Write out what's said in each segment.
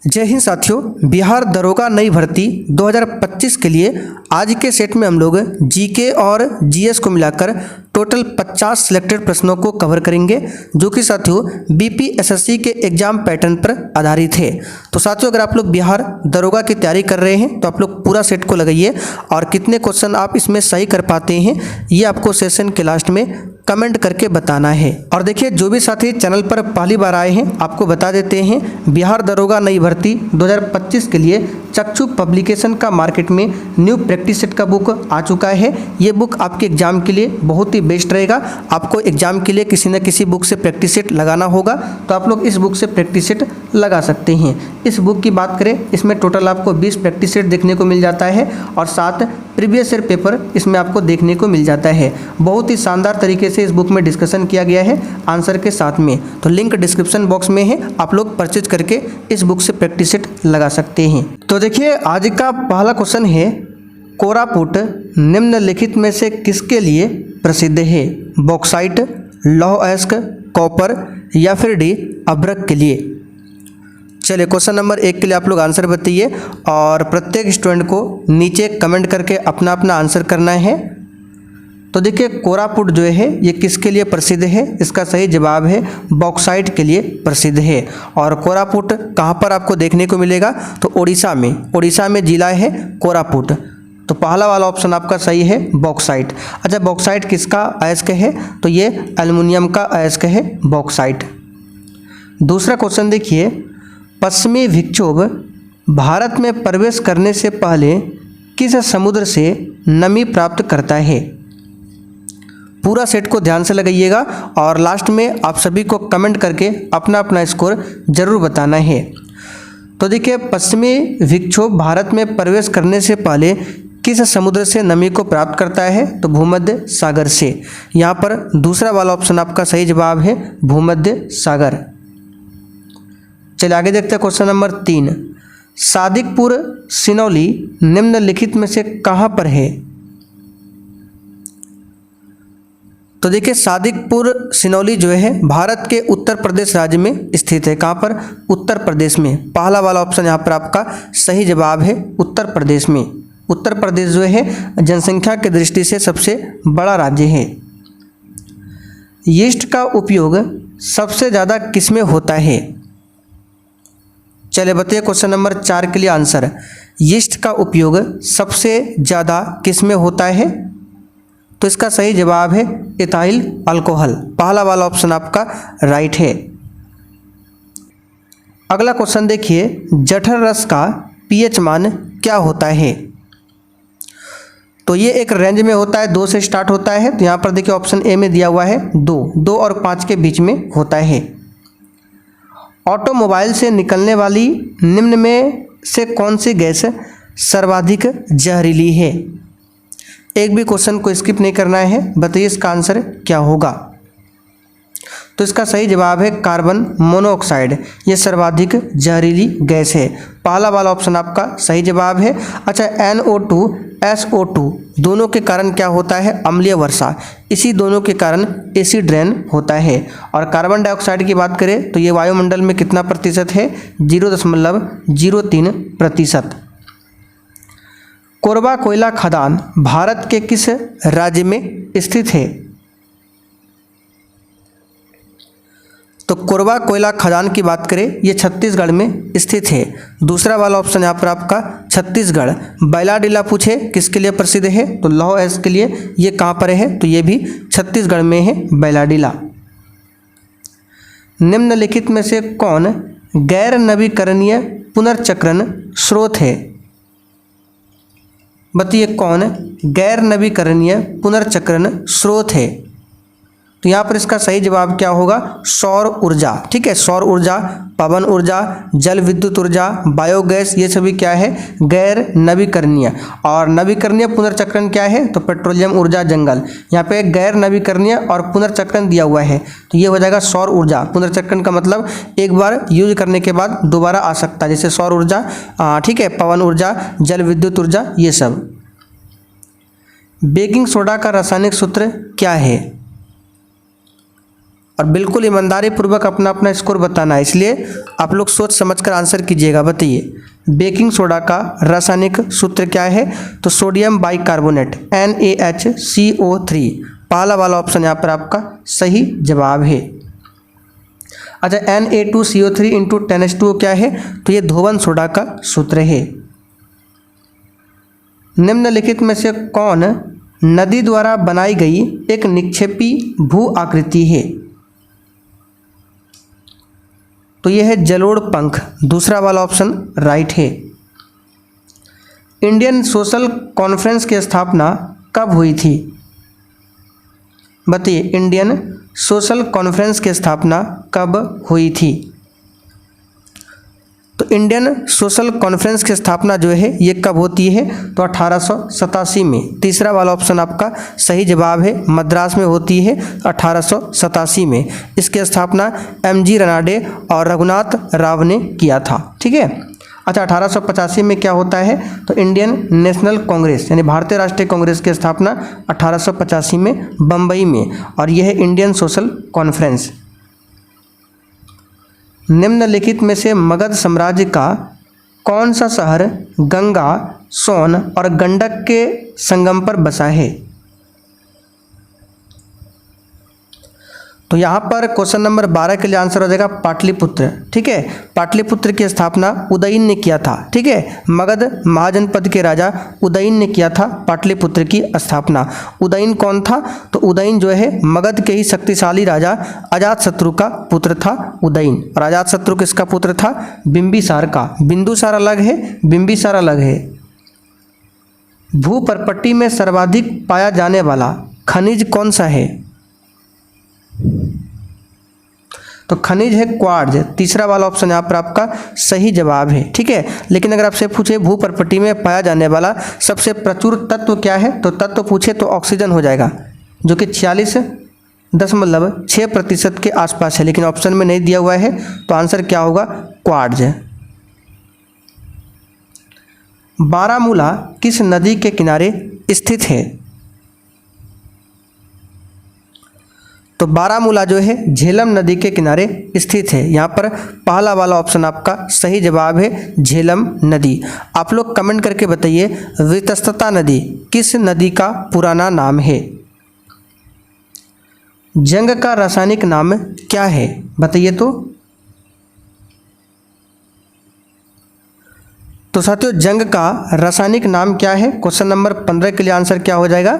जय हिंद साथियों। बिहार दरोगा नई भर्ती 2025 के लिए आज के सेट में हम लोग जीके और जीएस को मिलाकर टोटल 50 सिलेक्टेड प्रश्नों को कवर करेंगे, जो कि साथियों बीपीएसएससी के एग्जाम पैटर्न पर आधारित है। तो साथियों, अगर आप लोग बिहार दरोगा की तैयारी कर रहे हैं तो आप लोग पूरा सेट को लगाइए और कितने क्वेश्चन आप इसमें सही कर पाते हैं ये आपको सेशन के लास्ट में कमेंट करके बताना है। और देखिए, जो भी साथी चैनल पर पहली बार आए हैं आपको बता देते हैं, बिहार दरोगा नई भर्ती 2025 के लिए चक्षु पब्लिकेशन का मार्केट में न्यू प्रैक्टिस सेट का बुक आ चुका है। ये बुक आपके एग्जाम के लिए बहुत ही बेस्ट रहेगा। आपको एग्जाम के लिए किसी न किसी बुक से प्रैक्टिस सेट लगाना होगा, तो आप लोग इस बुक से प्रैक्टिस सेट लगा सकते हैं। इस बुक की बात करें, इसमें टोटल आपको 20 प्रैक्टिस सेट देखने को मिल जाता है और 7 प्रीवियस ईयर पेपर इसमें आपको देखने को मिल जाता है। बहुत ही शानदार तरीके से इस बुक में डिस्कशन किया गया है आंसर के साथ में, तो लिंक डिस्क्रिप्शन बॉक्स में है, आप लोग परचेज करके इस बुक से प्रैक्टिस सेट लगा सकते हैं। तो देखिए, आज का पहला क्वेश्चन है, कोरापुट निम्नलिखित में से किसके लिए प्रसिद्ध है? बॉक्साइट, लौह अयस्क, कॉपर या फिर डी अभ्रक के लिए? चलिए, क्वेश्चन नंबर 1 के लिए आप लोग आंसर बताइए और प्रत्येक स्टूडेंट को नीचे कमेंट करके अपना अपना आंसर करना है। तो देखिए, कोरापुट जो है ये किसके लिए प्रसिद्ध है? इसका सही जवाब है बॉक्साइट के लिए प्रसिद्ध है। और कोरापुट कहाँ पर आपको देखने को मिलेगा? तो उड़ीसा में जिला है कोरापुट। तो पहला वाला ऑप्शन आपका सही है बॉक्साइट। अच्छा, बॉक्साइट किसका अयस्क है? तो ये एल्युमिनियम का अयस्क है बॉक्साइट। दूसरा क्वेश्चन देखिए, पश्चिमी विक्षोभ भारत में प्रवेश करने से पहले किस समुद्र से नमी प्राप्त करता है? पूरा सेट को ध्यान से लगाइएगा और लास्ट में आप सभी को कमेंट करके अपना अपना स्कोर जरूर बताना है। तो देखिए, पश्चिमी विक्षोभ भारत में प्रवेश करने से पहले किस समुद्र से नमी को प्राप्त करता है? तो भूमध्य सागर से। यहाँ पर दूसरा वाला ऑप्शन आपका सही जवाब है भूमध्य सागर। चलिए आगे देखते हैं क्वेश्चन नंबर 3, सादिकपुर सिनौली निम्नलिखित में से कहाँ पर है? तो देखिए, सादिकपुर सिनौली जो है भारत के उत्तर प्रदेश राज्य में स्थित है। कहाँ पर? उत्तर प्रदेश में। पहला वाला ऑप्शन यहाँ पर आपका सही जवाब है उत्तर प्रदेश में। उत्तर प्रदेश जो है जनसंख्या की दृष्टि से सबसे बड़ा राज्य है। यीस्ट का उपयोग सबसे ज़्यादा किसमें होता है? चलिए बताइए, क्वेश्चन नंबर 4 के लिए आंसर। यीस्ट का उपयोग सबसे ज़्यादा किसमें होता है? तो इसका सही जवाब है इथाइल अल्कोहल। पहला वाला ऑप्शन आपका राइट है। अगला क्वेश्चन देखिए, जठर रस का पीएच मान क्या होता है? तो ये एक रेंज में होता है, 2 से स्टार्ट होता है। तो यहाँ पर देखिए ऑप्शन ए में दिया हुआ है 2 और 5 के बीच में होता है। ऑटोमोबाइल से निकलने वाली निम्न में से कौन सी गैस सर्वाधिक जहरीली है? एक भी क्वेश्चन को स्किप नहीं करना है, बताइए इसका आंसर क्या होगा? तो इसका सही जवाब है कार्बन मोनोऑक्साइड। ये सर्वाधिक जहरीली गैस है। पहला वाला ऑप्शन आपका सही जवाब है। अच्छा, NO2 SO2 दोनों के कारण क्या होता है? अम्लीय वर्षा। इसी दोनों के कारण एसिड रेन होता है। और कार्बन डाइऑक्साइड की बात करें तो ये वायुमंडल में कितना प्रतिशत है? 0.03%। कोरबा कोयला खदान भारत के किस राज्य में स्थित है? तो कोरबा कोयला खदान की बात करें, ये छत्तीसगढ़ में स्थित है। दूसरा वाला ऑप्शन यहाँ पर आपका छत्तीसगढ़। बैलाडीला पूछे किसके लिए प्रसिद्ध है? तो लौह अयस्क के लिए। ये कहाँ पर है? तो ये भी छत्तीसगढ़ में है बैलाडीला। निम्नलिखित में से कौन गैर नवीकरणीय पुनर्चक्रण स्रोत है? बताइए, कौन गैर नवीकरणीय पुनर्चक्रण स्रोत है? तो यहाँ पर इसका सही जवाब क्या होगा? सौर ऊर्जा। ठीक है, सौर ऊर्जा, पवन ऊर्जा, जल विद्युत ऊर्जा, बायोगैस, ये सभी क्या है? गैर नवीकरणीय। और नवीकरणीय पुनर्चक्रण क्या है? तो पेट्रोलियम ऊर्जा, जंगल। यहाँ पे गैर नवीकरणीय और पुनर्चक्रण दिया हुआ है, तो ये हो जाएगा सौर ऊर्जा। पुनर्चक्रण का मतलब एक बार यूज करने के बाद दोबारा आ सकता है, जैसे सौर ऊर्जा, ठीक है, पवन ऊर्जा, जल विद्युत ऊर्जा, ये सब। बेकिंग सोडा का रासायनिक सूत्र क्या है? और बिल्कुल ईमानदारी पूर्वक अपना अपना स्कोर बताना है, इसलिए आप लोग सोच समझकर आंसर कीजिएगा। बताइए बेकिंग सोडा का रासायनिक सूत्र क्या है? तो सोडियम बाइकार्बोनेट NaHCO3, पहला वाला ऑप्शन यहाँ पर आपका सही जवाब है। अच्छा, Na2CO3 इंटू 10H2O क्या है? तो ये धोवन सोडा का सूत्र है। निम्नलिखित में से कौन नदी द्वारा बनाई गई एक निक्षेपी भू आकृति है? तो यह है जलोढ़ पंख, दूसरा वाला ऑप्शन राइट है। इंडियन सोशल कॉन्फ्रेंस की स्थापना कब हुई थी? बताइए इंडियन सोशल कॉन्फ्रेंस की स्थापना कब हुई थी? तो इंडियन सोशल कॉन्फ्रेंस की स्थापना जो है ये कब होती है? तो 1887 में। तीसरा वाला ऑप्शन आपका सही जवाब है, मद्रास में होती है 1887 में। इसकी स्थापना MG रनाडे और रघुनाथ राव ने किया था। ठीक है। अच्छा, 1885 में क्या होता है? तो इंडियन नेशनल कांग्रेस यानी भारतीय राष्ट्रीय कांग्रेस की स्थापना 1885 में बम्बई में, और यह है इंडियन सोशल कॉन्फ्रेंस। निम्नलिखित में से मगध साम्राज्य का कौन सा शहर गंगा, सोन और गंडक के संगम पर बसा है? तो यहाँ पर क्वेश्चन नंबर 12 के लिए आंसर हो जाएगा पाटलिपुत्र। ठीक है, पाटलिपुत्र की स्थापना उदयन ने किया था। ठीक है, मगध महाजनपद के राजा उदयन ने किया था पाटलिपुत्र की स्थापना। उदयन कौन था? तो उदयन जो है मगध के ही शक्तिशाली राजा अजातशत्रु का पुत्र था उदयन। और अजातशत्रु किसका पुत्र था? बिंबिसार का। बिंदुसार अलग है, बिंबिसार अलग है। भूपर्पट्टी में सर्वाधिक पाया जाने वाला खनिज कौन सा है? तो खनिज है क्वार्ट्ज, तीसरा वाला ऑप्शन यहाँ पर आपका सही जवाब है। ठीक है, लेकिन अगर आपसे पूछे भूपर्पट्टी में पाया जाने वाला सबसे प्रचुर तत्व क्या है, तो तत्व पूछे तो ऑक्सीजन हो जाएगा, जो कि 46.6% के आसपास है, लेकिन ऑप्शन में नहीं दिया हुआ है। तो आंसर क्या होगा? क्वार्ट्ज। बारामूला किस नदी के किनारे स्थित है? तो बारामूला जो है झेलम नदी के किनारे स्थित है। यहाँ पर पहला वाला ऑप्शन आपका सही जवाब है, झेलम नदी। आप लोग कमेंट करके बताइए वितस्तता नदी किस नदी का पुराना नाम है? जंग का रासायनिक नाम क्या है? बताइए। तो साथियों जंग का रासायनिक नाम क्या है? क्वेश्चन नंबर 15 के लिए आंसर क्या हो जाएगा?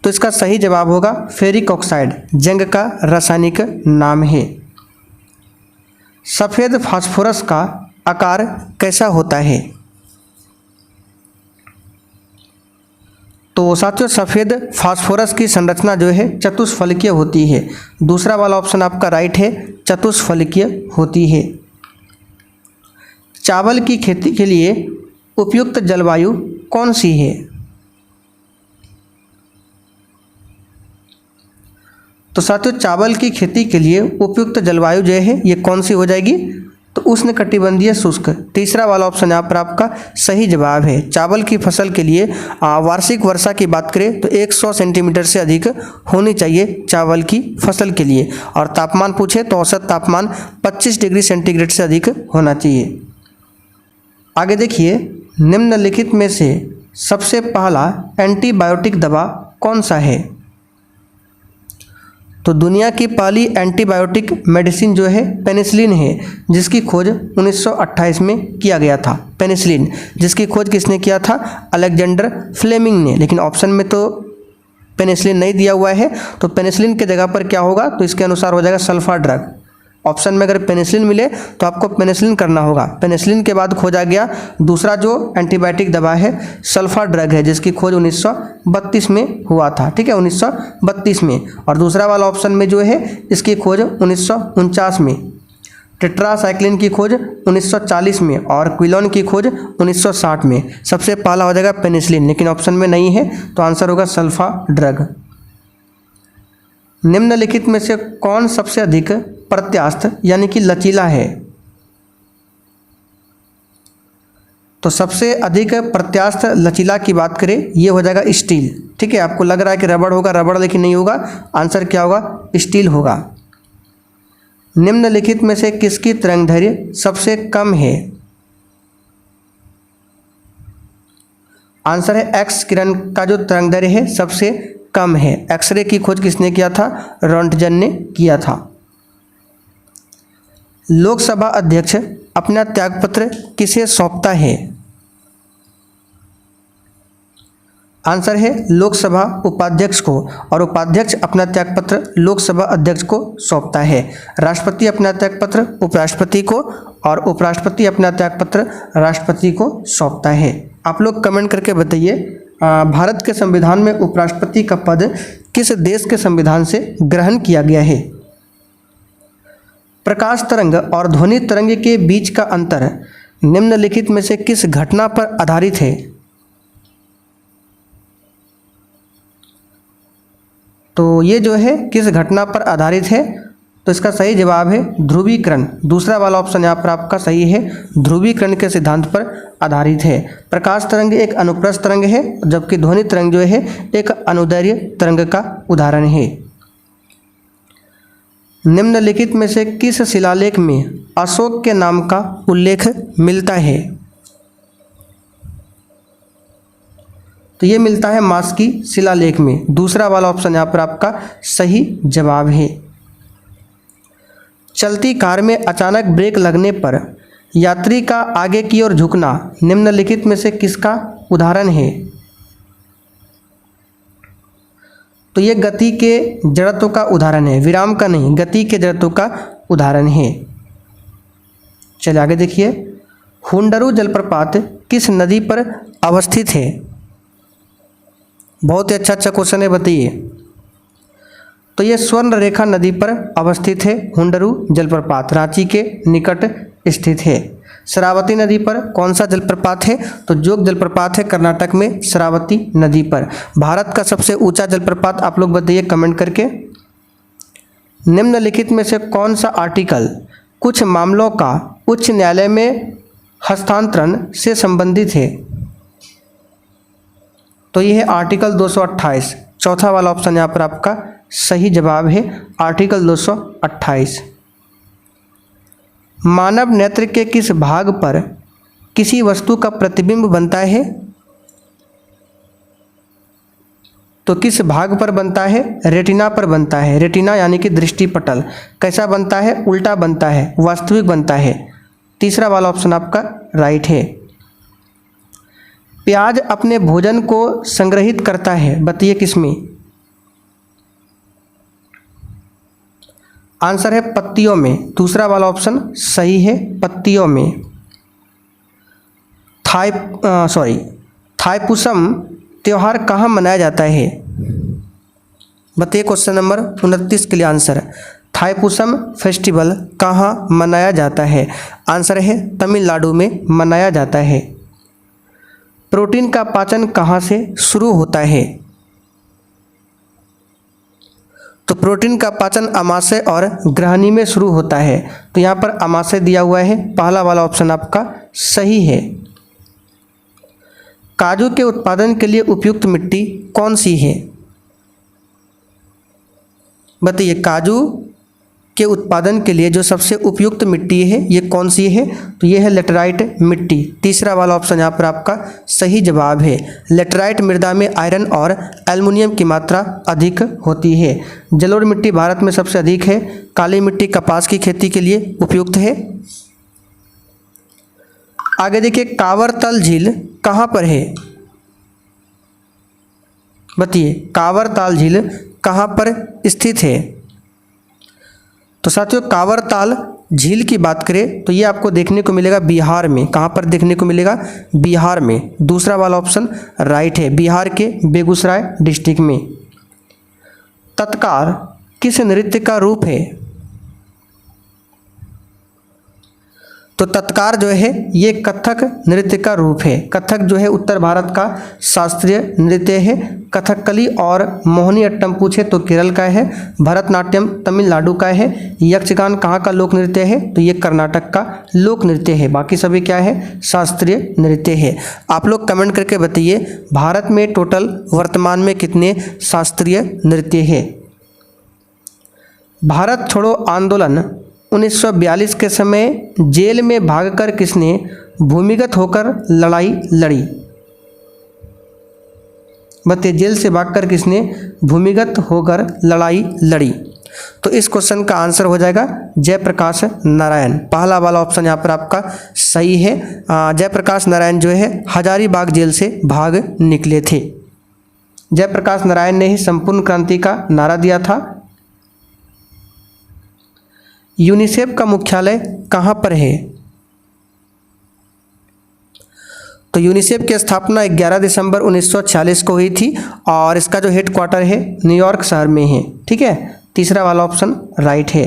तो इसका सही जवाब होगा फेरिक ऑक्साइड, जंग का रासायनिक नाम है। सफ़ेद फास्फोरस का आकार कैसा होता है? तो साथियों सफ़ेद फास्फोरस की संरचना जो है चतुष्फलकीय होती है। दूसरा वाला ऑप्शन आपका राइट है, चतुष्फलकीय होती है। चावल की खेती के लिए उपयुक्त जलवायु कौन सी है? तो साथियों चावल की खेती के लिए उपयुक्त जलवायु जो है ये कौन सी हो जाएगी? तो उष्णकटिबंधीय शुष्क, तीसरा वाला ऑप्शन यहाँ पर आपका सही जवाब है। चावल की फसल के लिए वार्षिक वर्षा की बात करें तो 100 सेंटीमीटर से अधिक होनी चाहिए चावल की फसल के लिए, और तापमान पूछे तो औसत तापमान 25 डिग्री सेंटीग्रेड से अधिक होना चाहिए। आगे देखिए निम्नलिखित में से सबसे पहला एंटीबायोटिक दवा कौन सा है? तो दुनिया की पहली एंटीबायोटिक मेडिसिन जो है पेनिसिलिन है, जिसकी खोज 1928 में किया गया था। पेनिसिलिन जिसकी खोज किसने किया था? अलेक्जेंडर फ्लेमिंग ने। लेकिन ऑप्शन में तो पेनिसिलिन नहीं दिया हुआ है, तो पेनिसिलिन के जगह पर क्या होगा? तो इसके अनुसार हो जाएगा सल्फा ड्रग। ऑप्शन में अगर पेनिसिलिन मिले तो आपको पेनिसिलिन करना होगा। पेनिसिलिन के बाद खोजा गया दूसरा जो एंटीबायोटिक दवा है सल्फा ड्रग है, जिसकी खोज 1932 में हुआ था। ठीक है, 1932 में। और दूसरा वाला ऑप्शन में जो है इसकी खोज 1949 में। टेट्रासाइक्लिन की खोज 1940 में और क्विलोन की खोज 1960 में। सबसे पहला हो जाएगा पेनिसिलिन, लेकिन ऑप्शन में नहीं है, तो आंसर होगा सल्फा ड्रग। निम्नलिखित में से कौन सबसे अधिक प्रत्यास्थ यानी कि लचीला है? तो सबसे अधिक प्रत्यास्थ लचीला की बात करें ये हो जाएगा स्टील। ठीक है, आपको लग रहा है कि रबड़ होगा, रबड़ लेकिन नहीं होगा। आंसर क्या होगा? स्टील होगा। निम्नलिखित में से किसकी तरंगदैर्घ्य सबसे कम है? आंसर है एक्स किरण का जो तरंगदैर्घ्य है सबसे कम है। एक्सरे की खोज किसने किया था? रोंटगन ने किया था। लोकसभा अध्यक्ष अपना त्यागपत्र किसे सौंपता है? आंसर है लोकसभा उपाध्यक्ष को, और उपाध्यक्ष अपना त्यागपत्र लोकसभा अध्यक्ष को सौंपता है। राष्ट्रपति अपना त्यागपत्र उपराष्ट्रपति को, और उपराष्ट्रपति अपना त्यागपत्र राष्ट्रपति को सौंपता है। आप लोग कमेंट करके बताइए, भारत के संविधान में उपराष्ट्रपति का पद किस देश के संविधान से ग्रहण किया गया है? प्रकाश तरंग और ध्वनि तरंग के बीच का अंतर निम्नलिखित में से किस घटना पर आधारित है? तो ये जो है किस घटना पर आधारित है? तो इसका सही जवाब है ध्रुवीकरण। दूसरा वाला ऑप्शन यहाँ पर आपका सही है, ध्रुवीकरण के सिद्धांत पर आधारित है। प्रकाश तरंग एक अनुप्रस्थ तरंग है, जबकि ध्वनि तरंग जो है एक अनुदैर्घ्य तरंग का उदाहरण है। निम्नलिखित में से किस शिलालेख में अशोक के नाम का उल्लेख मिलता है? तो ये मिलता है मास्की शिलालेख में। दूसरा वाला ऑप्शन यहाँ पर आपका सही जवाब है। चलती कार में अचानक ब्रेक लगने पर यात्री का आगे की ओर झुकना निम्नलिखित में से किसका उदाहरण है? तो ये गति के जड़त्व का उदाहरण है, विराम का नहीं, गति के जड़त्व का उदाहरण है। चलिए आगे देखिए, हुंडरू जलप्रपात किस नदी पर अवस्थित है? बहुत ही अच्छा क्वेश्चन है, बताइए। तो ये स्वर्ण रेखा नदी पर अवस्थित है हुंडरू जलप्रपात, रांची के निकट स्थित है। शरावती नदी पर कौन सा जलप्रपात है? तो जोग जलप्रपात है कर्नाटक में शरावती नदी पर। भारत का सबसे ऊंचा जलप्रपात आप लोग बताइए कमेंट करके। निम्नलिखित में से कौन सा आर्टिकल कुछ मामलों का उच्च न्यायालय में हस्तांतरण से संबंधित है? तो यह है आर्टिकल 228। चौथा वाला ऑप्शन यहाँ पर आपका सही जवाब है, आर्टिकल 228। मानव नेत्र के किस भाग पर किसी वस्तु का प्रतिबिंब बनता है? तो किस भाग पर बनता है? रेटिना पर बनता है। रेटिना यानी कि दृष्टिपटल। कैसा बनता है? उल्टा बनता है, वास्तविक बनता है। तीसरा वाला ऑप्शन आपका राइट है। प्याज अपने भोजन को संग्रहित करता है, बताइए किसमें? आंसर है पत्तियों में। दूसरा वाला ऑप्शन सही है, पत्तियों में। थाईपुसम त्यौहार कहाँ मनाया जाता है? बताइए क्वेश्चन नंबर 29 के लिए आंसर। थाईपुसम फेस्टिवल कहाँ मनाया जाता है? आंसर है तमिलनाडु में मनाया जाता है। प्रोटीन का पाचन कहाँ से शुरू होता है? तो प्रोटीन का पाचन अमाशय और ग्रहणी में शुरू होता है। तो यहाँ पर अमाशय दिया हुआ है, पहला वाला ऑप्शन आपका सही है। काजू के उत्पादन के लिए उपयुक्त मिट्टी कौन सी है? बताइए, काजू के उत्पादन के लिए जो सबसे उपयुक्त मिट्टी है ये कौन सी है? तो ये है लेटराइट मिट्टी। तीसरा वाला ऑप्शन यहाँ पर आपका सही जवाब है। लेटराइट मृदा में आयरन और एल्युमिनियम की मात्रा अधिक होती है। जलोढ़ मिट्टी भारत में सबसे अधिक है। काली मिट्टी कपास की खेती के लिए उपयुक्त है। आगे देखिए, कांवरताल झील कहाँ पर है? बताइए, कांवरताल झील कहाँ पर स्थित है? तो साथियों, कांवरताल झील की बात करें तो ये आपको देखने को मिलेगा बिहार में। कहाँ पर देखने को मिलेगा? बिहार में। दूसरा वाला ऑप्शन राइट है, बिहार के बेगूसराय डिस्ट्रिक्ट में। तत्कार किस नृत्य का रूप है? तो तत्कार जो है ये कथक नृत्य का रूप है। कथक जो है उत्तर भारत का शास्त्रीय नृत्य है। कथकली और मोहिनी अट्टम पूछे तो केरल का है। भरतनाट्यम तमिलनाडु का है। यक्षगान कहाँ का लोक नृत्य है? तो ये कर्नाटक का लोक नृत्य है। बाकी सभी क्या है? शास्त्रीय नृत्य है। आप लोग कमेंट करके बताइए, भारत में टोटल वर्तमान में कितने शास्त्रीय नृत्य है? भारत छोड़ो आंदोलन 1942 के समय जेल में भागकर किसने भूमिगत होकर लड़ाई लड़ी? बताइए, जेल से भागकर किसने भूमिगत होकर लड़ाई लड़ी? तो इस क्वेश्चन का आंसर हो जाएगा जयप्रकाश नारायण। पहला वाला ऑप्शन यहाँ पर आपका सही है। जयप्रकाश नारायण जो है हजारीबाग जेल से भाग निकले थे। जयप्रकाश नारायण ने ही संपूर्ण क्रांति का नारा दिया था। यूनिसेफ का मुख्यालय कहाँ पर है? तो यूनिसेफ की स्थापना 11 दिसंबर 1946 को हुई थी और इसका जो हेडक्वार्टर है न्यूयॉर्क शहर में है। ठीक है, तीसरा वाला ऑप्शन राइट है।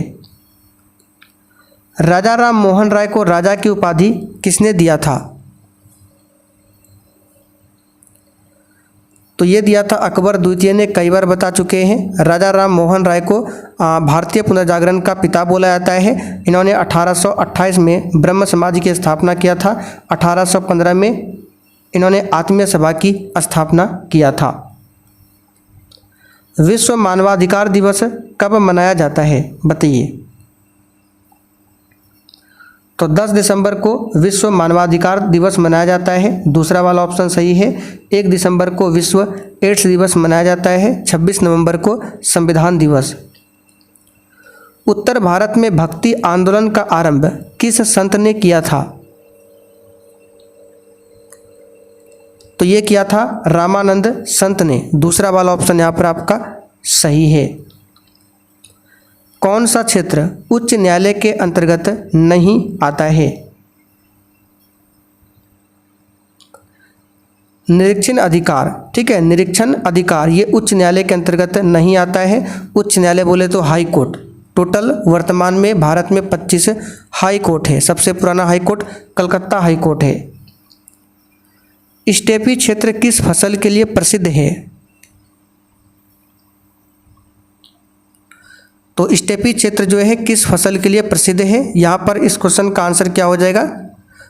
राजा राम मोहन राय को राजा की उपाधि किसने दिया था? तो ये दिया था अकबर द्वितीय ने, कई बार बता चुके हैं। राजा राम मोहन राय को भारतीय पुनर्जागरण का पिता बोला जाता है। इन्होंने 1828 में ब्रह्म समाज की स्थापना किया था। 1815 में इन्होंने आत्मीय सभा की स्थापना किया था। विश्व मानवाधिकार दिवस कब मनाया जाता है? बताइए। तो 10 दिसंबर को विश्व मानवाधिकार दिवस मनाया जाता है। दूसरा वाला ऑप्शन सही है। 1 दिसंबर को विश्व एड्स दिवस मनाया जाता है। 26 नवंबर को संविधान दिवस। उत्तर भारत में भक्ति आंदोलन का आरंभ किस संत ने किया था? तो ये किया था रामानंद संत ने। दूसरा वाला ऑप्शन यहाँ पर आपका सही है। कौन सा क्षेत्र उच्च न्यायालय के अंतर्गत नहीं आता है? निरीक्षण अधिकार। ठीक है, निरीक्षण अधिकार ये उच्च न्यायालय के अंतर्गत नहीं आता है। उच्च न्यायालय बोले तो हाई कोर्ट। टोटल वर्तमान में भारत में 25 हाई कोर्ट है। सबसे पुराना high court Calcutta high court है। स्टेपी क्षेत्र किस फसल के लिए प्रसिद्ध है? तो स्टेपी क्षेत्र जो है किस फसल के लिए प्रसिद्ध है? यहाँ पर इस क्वेश्चन का आंसर क्या हो जाएगा?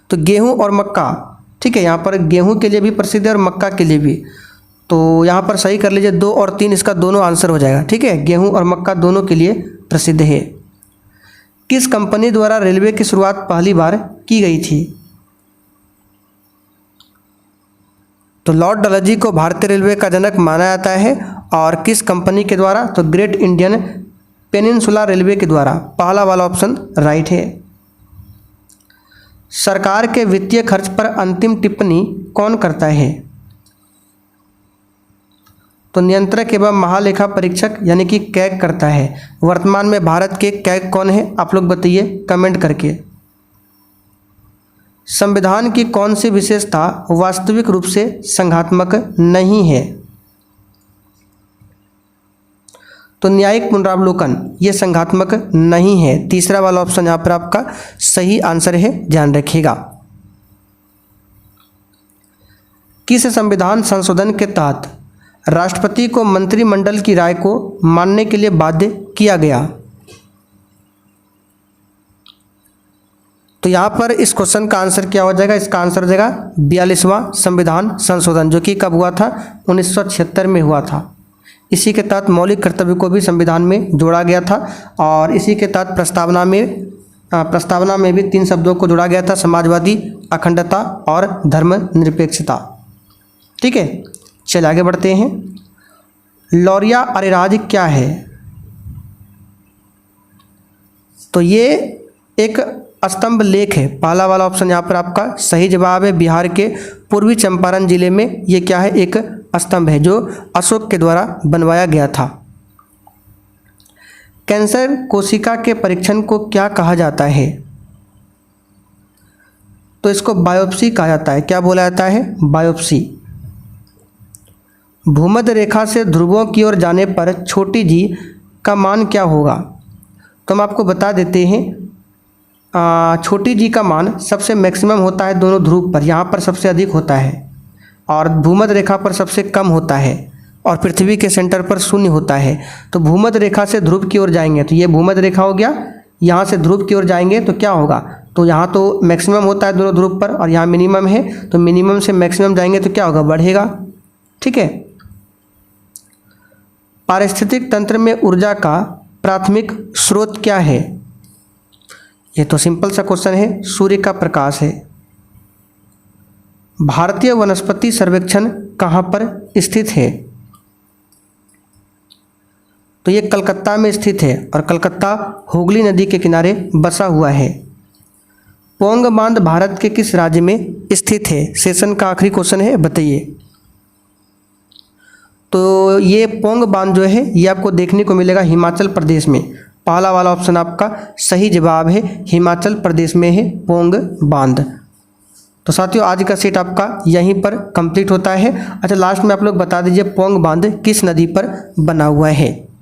तो गेहूं और मक्का। ठीक है, यहाँ पर गेहूं के लिए भी प्रसिद्ध है और मक्का के लिए भी। तो यहाँ पर सही कर लीजिए, 2 और 3 इसका दोनों आंसर हो जाएगा। ठीक है, गेहूं और मक्का दोनों के लिए प्रसिद्ध है। किस कंपनी द्वारा रेलवे की शुरुआत पहली बार की गई थी? तो लॉर्ड डलहौजी को भारतीय रेलवे का जनक माना जाता है। और किस कंपनी के द्वारा? तो ग्रेट इंडियन पेनिनसुला रेलवे के द्वारा। पहला वाला ऑप्शन राइट है। सरकार के वित्तीय खर्च पर अंतिम टिप्पणी कौन करता है? तो नियंत्रक एवं महालेखा परीक्षक यानी कि कैग करता है। वर्तमान में भारत के कैग कौन है? आप लोग बताइए कमेंट करके। संविधान की कौन सी विशेषता वास्तविक रूप से संघात्मक नहीं है? तो न्यायिक पुनरावलोकन ये संघात्मक नहीं है। तीसरा वाला ऑप्शन यहाँ पर आपका सही आंसर है, ध्यान रखिएगा। किस संविधान संशोधन के तहत राष्ट्रपति को मंत्रिमंडल की राय को मानने के लिए बाध्य किया गया? तो यहाँ पर इस क्वेश्चन का आंसर क्या हो जाएगा? इसका आंसर हो जाएगा 42वां संविधान संशोधन, जो कि कब हुआ था? 1976 में हुआ था। इसी के तहत मौलिक कर्तव्य को भी संविधान में जोड़ा गया था। और इसी के तहत प्रस्तावना में भी 3 शब्दों को जोड़ा गया था, समाजवादी, अखंडता और धर्मनिरपेक्षता। ठीक है, चलिए आगे बढ़ते हैं। लौरिया अरेराज क्या है? तो ये एक स्तंभ लेख है। पहला वाला ऑप्शन यहाँ पर आपका सही जवाब है। बिहार के पूर्वी चंपारण जिले में ये क्या है? एक स्तंभ है जो अशोक के द्वारा बनवाया गया था। कैंसर कोशिका के परीक्षण को क्या कहा जाता है? तो इसको बायोप्सी कहा जाता है। क्या बोला जाता है? बायोप्सी। भूमध्य रेखा से ध्रुवों की ओर जाने पर छोटी जी का मान क्या होगा? तो हम आपको बता देते हैं, छोटी जी का मान सबसे मैक्सिमम होता है दोनों ध्रुव पर। यहाँ पर सबसे अधिक होता है और भूमध्य रेखा पर सबसे कम होता है और पृथ्वी के सेंटर पर 0 होता है। तो भूमध्य रेखा से ध्रुव की ओर जाएंगे तो ये भूमध्य रेखा हो गया। यहाँ से ध्रुव की ओर जाएंगे तो क्या होगा? तो यहाँ तो मैक्सिमम होता है दोनों ध्रुव पर और यहाँ मिनिमम है, तो मिनिमम से मैक्सिमम जाएंगे तो क्या होगा? बढ़ेगा। ठीक है। पारिस्थितिक तंत्र में ऊर्जा का प्राथमिक स्रोत क्या है? ये तो सिंपल सा क्वेश्चन है, सूर्य का प्रकाश है। भारतीय वनस्पति सर्वेक्षण कहाँ पर स्थित है? तो ये कलकत्ता में स्थित है और कलकत्ता हुगली नदी के किनारे बसा हुआ है। पोंग बांध भारत के किस राज्य में स्थित है? सेशन का आखिरी क्वेश्चन है, बताइए। तो ये पोंग बांध जो है ये आपको देखने को मिलेगा हिमाचल प्रदेश में। पहला वाला ऑप्शन आपका सही जवाब है, हिमाचल प्रदेश में है पोंग बांध। तो साथियों आज का सेट आपका यहीं पर कंप्लीट होता है। अच्छा, लास्ट में आप लोग बता दीजिए पोंग बांध किस नदी पर बना हुआ है?